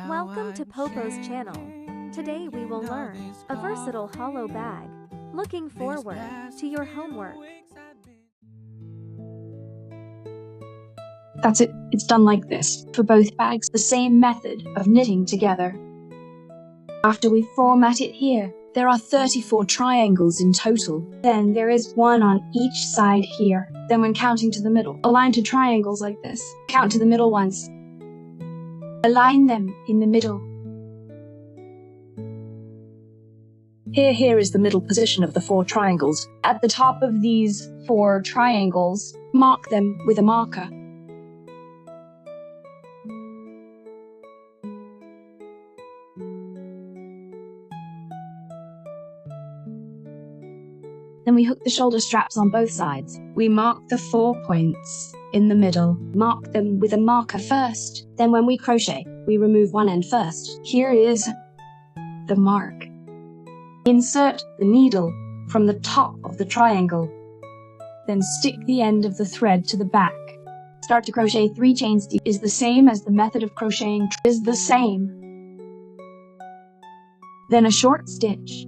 Welcome to PoPo's channel. Today we will learn a versatile hollow bag. Looking forward to your homework. That's it. It's done like this. For both bags, the same method of knitting together. After we format it here, there are 34 triangles in total. Then there is one on each side here. Then when counting to the middle, align to triangles like this. Count to the middle ones. Align them in the middle. Here is the middle position of the 4 triangles. At the top of these 4 triangles, mark them with a marker. Then we hook the shoulder straps on both sides. We mark the 4 points in the middle. Mark them with a marker first. Then when we crochet, we remove one end first. Here is the mark. Insert the needle from the top of the triangle. Then stick the end of the thread to the back. Start to crochet 3 chain stitches. Is the same as the method of crocheting. Is the same. Then a short stitch.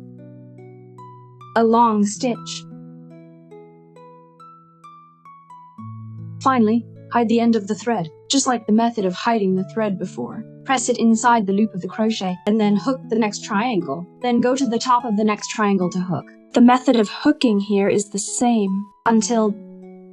A long stitch. Finally, hide the end of the thread, just like the method of hiding the thread before. Press it inside the loop of the crochet, and then hook the next triangle. Then go to the top of the next triangle to hook. The method of hooking here is the same until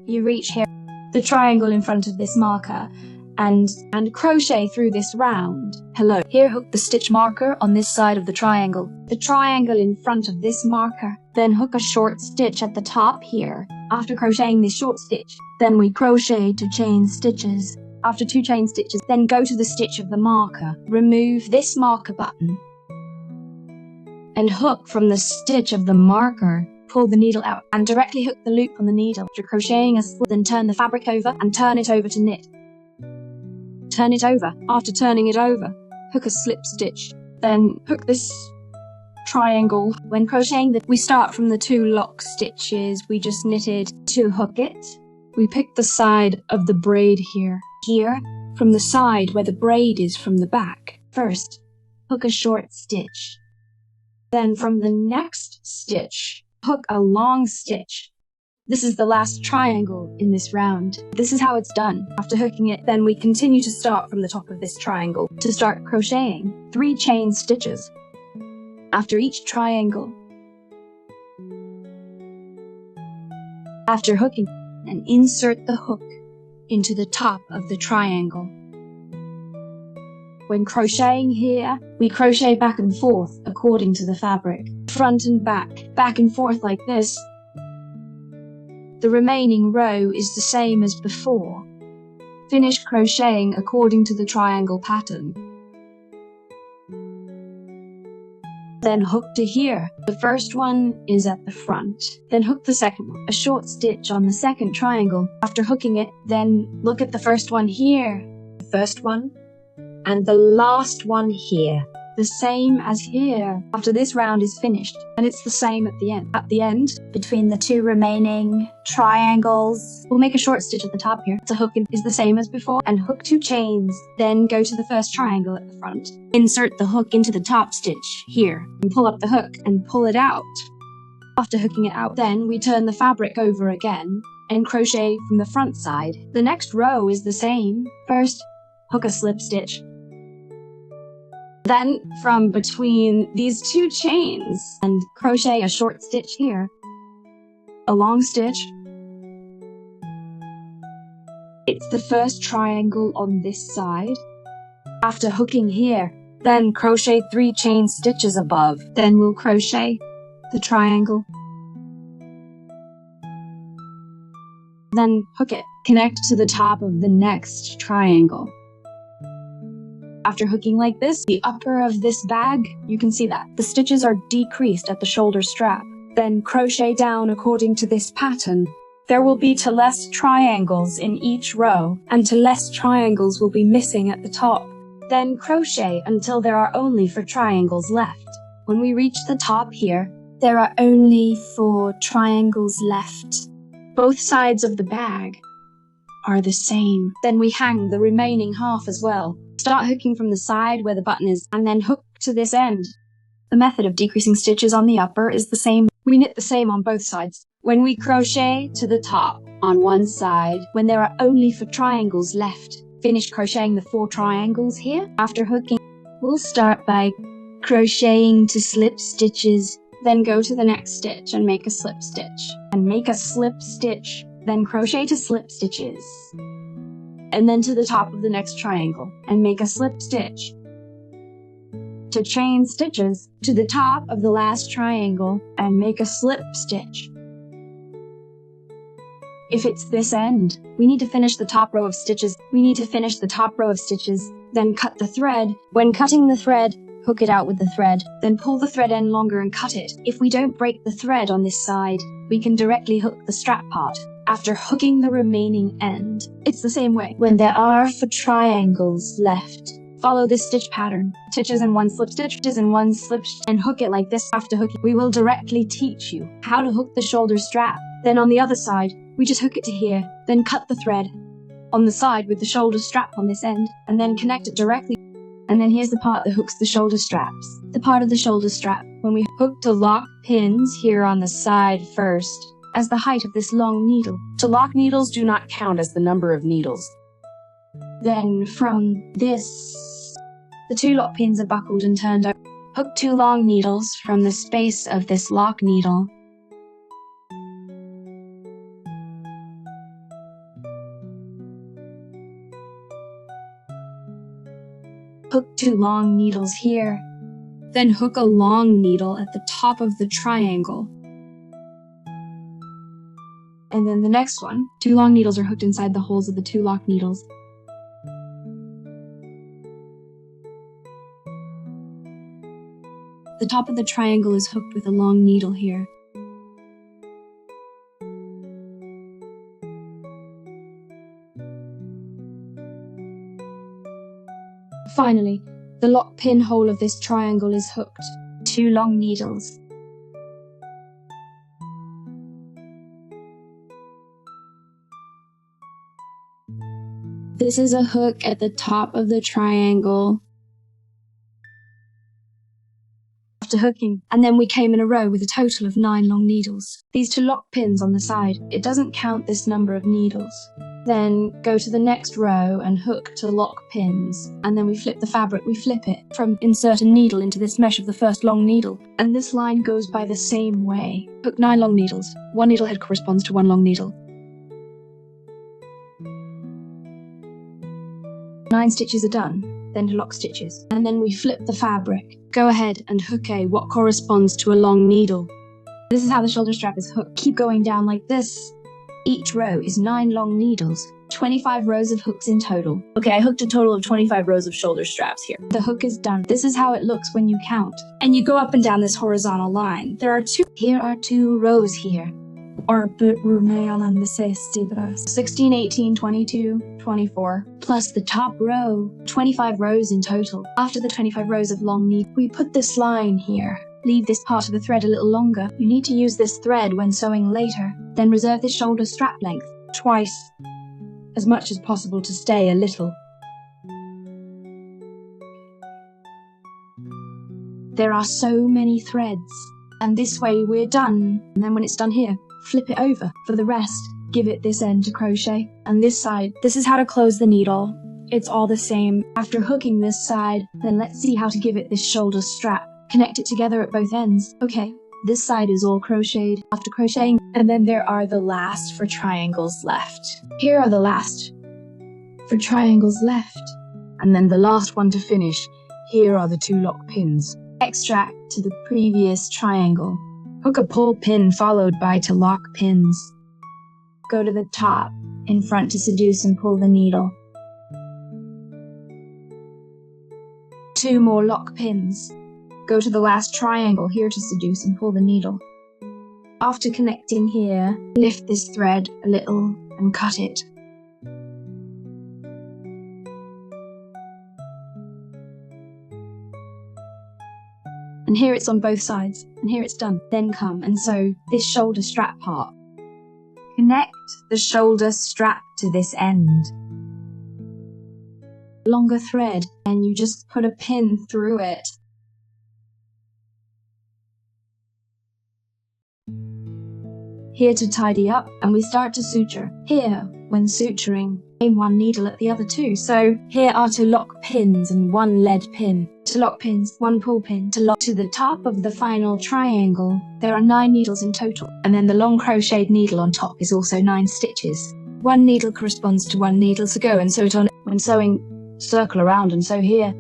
you reach here, the triangle in front of this marker, and crochet through this round. Hello. Here hook the stitch marker on this side of the triangle. The triangle in front of this marker. Then hook a short stitch at the top here. After crocheting this short stitch, then we crochet 2 chain stitches. After 2 chain stitches, then go to the stitch of the marker. Remove this marker button and hook from the stitch of the marker. Pull the needle out and directly hook the loop on the needle. After crocheting a slip, then turn the fabric over and turn it over to knit. Turn it over. After turning it over, hook a slip stitch. Then hook this triangle. When crocheting, we start from the 2 lock stitches we just knitted. To hook it, we pick the side of the braid here. Here, from the side where the braid is from the back. First, hook a short stitch. Then from the next stitch, hook a long stitch. This is the last triangle in this round. This is how it's done. After hooking it, then we continue to start from the top of this triangle. To start crocheting, 3 chain stitches after each triangle. After hooking, and insert the hook into the top of the triangle. When crocheting here, we crochet back and forth according to the fabric. Front and back and forth like this. The remaining row is the same as before. Finish crocheting according to the triangle pattern. Then hook to here. The first one is at the front. Then hook the second one. A short stitch on the second triangle. After hooking it, then look at the first one here. The first one and the last one here. The same as here. After this round is finished, and it's the same at the end. At the end, between the 2 remaining triangles, we'll make a short stitch at the top here. The hook is the same as before, and hook 2 chains. Then go to the first triangle at the front. Insert the hook into the top stitch here, and pull up the hook and pull it out. After hooking it out, then we turn the fabric over again and crochet from the front side. The next row is the same. First, hook a slip stitch. Then, from between these 2 chains, and crochet a short stitch here, a long stitch. It's the first triangle on this side. After hooking here, then crochet 3 chain stitches above. Then we'll crochet the triangle. Then hook it. Connect to the top of the next triangle. After hooking like this, the upper of this bag, you can see that the stitches are decreased at the shoulder strap. Then crochet down according to this pattern. There will be less triangles in each row, and less triangles will be missing at the top. Then crochet until there are only 4 triangles left. When we reach the top here, there are only 4 triangles left. Both sides of the bag are the same. Then we hang the remaining half as well. Start hooking from the side where the button is, and then hook to this end. The method of decreasing stitches on the upper is the same. We knit the same on both sides. When we crochet to the top on one side, when there are only 4 triangles left, finish crocheting the 4 triangles here. After hooking, we'll start by crocheting to slip stitches, then go to the next stitch and make a slip stitch, and make a slip stitch, then crochet to slip stitches, and then to the top of the next triangle and make a slip stitch, to chain stitches to the top of the last triangle and make a slip stitch. If it's this end, we need to finish the top row of stitches. Then cut the thread. When cutting the thread, hook it out with the thread, then pull the thread end longer and cut it. If we don't break the thread on this side, we can directly hook the strap part. After hooking the remaining end, it's the same way. When there are 4 triangles left, follow this stitch pattern. Stitches and 1 slip stitch, stitches and 1 slip stitch, and hook it like this. After hooking, we will directly teach you how to hook the shoulder strap. Then on the other side, we just hook it to here, then cut the thread on the side with the shoulder strap on this end, and then connect it directly. And then here's the part that hooks the shoulder straps. The part of the shoulder strap, when we hook to lock pins here on the side first, as the height of this long needle. To lock needles do not count as the number of needles. Then from this, the 2 lock pins are buckled and turned over. Hook 2 long needles from the space of this lock needle. Hook 2 long needles here. Then hook a long needle at the top of the triangle. And then the next one, 2 long needles are hooked inside the holes of the 2 lock needles. The top of the triangle is hooked with a long needle here. Finally, the lock pin hole of this triangle is hooked. 2 long needles. This is a hook at the top of the triangle. After hooking, and then we came in a row with a total of 9 long needles. These 2 lock pins on the side, it doesn't count this number of needles. Then go to the next row and hook to lock pins, and then we flip the fabric. We flip it from insert a needle into this mesh of the first long needle, and this line goes by the same way. Hook 9 long needles. 1 needle head corresponds to 1 long needle. 9 stitches are done, then to lock stitches, and then we flip the fabric. Go ahead and hook what corresponds to a long needle. This is how the shoulder strap is hooked. Keep going down like this. Each row is 9 long needles, 25 rows of hooks in total. Okay, I hooked a total of 25 rows of shoulder straps here. The hook is done. This is how it looks when you count. And you go up and down this horizontal line. Here are 2 rows here. 16, 18, 22, 24, plus the top row, 25 rows in total. After the 25 rows of long needle, we put this line here. Leave this part of the thread a little longer. You need to use this thread when sewing later. Then reserve the shoulder strap length twice, as much as possible to stay a little. There are so many threads, and this way we're done. And then when it's done here, flip it over. For the rest, give it this end to crochet, and this side. This is how to close the needle. It's all the same. After hooking this side, then let's see how to give it this shoulder strap. Connect it together at both ends. Okay, this side is all crocheted. After crocheting, and then there are the last 4 triangles left. Here are the last 4 triangles left. And then the last one to finish. Here are the 2 lock pins. Extract to the previous triangle. Hook a pull pin followed by 2 lock pins. Go to the top, in front to seduce and pull the needle. 2 more lock pins. Go to the last triangle here to seduce and pull the needle. After connecting here, lift this thread a little and cut it. And here it's on both sides, and here it's done. Then come and sew this shoulder strap part. Connect the shoulder strap to this end. Longer thread, and you just put a pin through it. Here to tidy up, and we start to suture. Here, when suturing, aim one needle at the other two. So here are to lock pins and one lead pin. To lock pins, one pull pin. To lock to the top of the final triangle, there are 9 needles in total. And then the long crocheted needle on top is also 9 stitches. One needle corresponds to one needle, so go and sew it on. When sewing, circle around and sew here.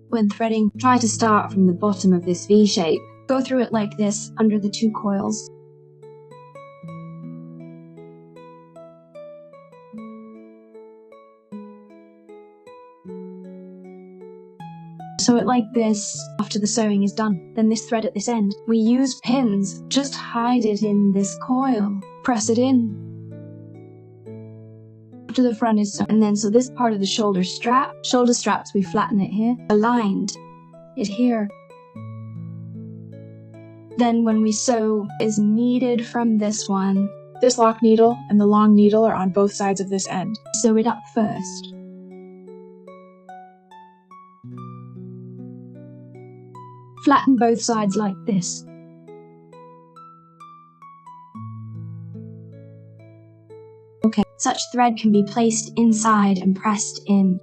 When threading, try to start from the bottom of this V shape. Go through it like this, under the 2 coils. Sew it like this after the sewing is done. Then this thread at this end. We use pins. Just hide it in this coil. Press it in. After the front is sewn. And then so this part of the shoulder strap. Shoulder straps, we flatten it here. Aligned it here. Then when we sew is needed from this one. This lock needle and the long needle are on both sides of this end. Sew it up first. Flatten both sides like this. Okay, such thread can be placed inside and pressed in.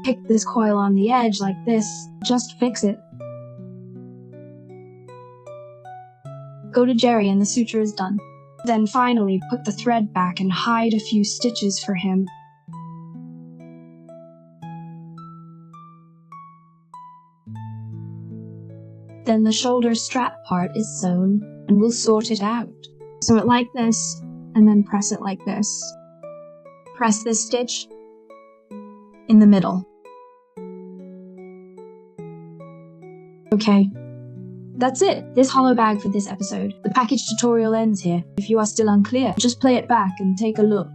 Pick this coil on the edge like this, just fix it. Go to Jerry and the suture is done. Then finally put the thread back and hide a few stitches for him. Then the shoulder strap part is sewn and we'll sort it out. Sew it like this and then press it like this. Press this stitch in the middle. Okay. That's it, this hollow bag for this episode. The package tutorial ends here. If you are still unclear, just play it back and take a look.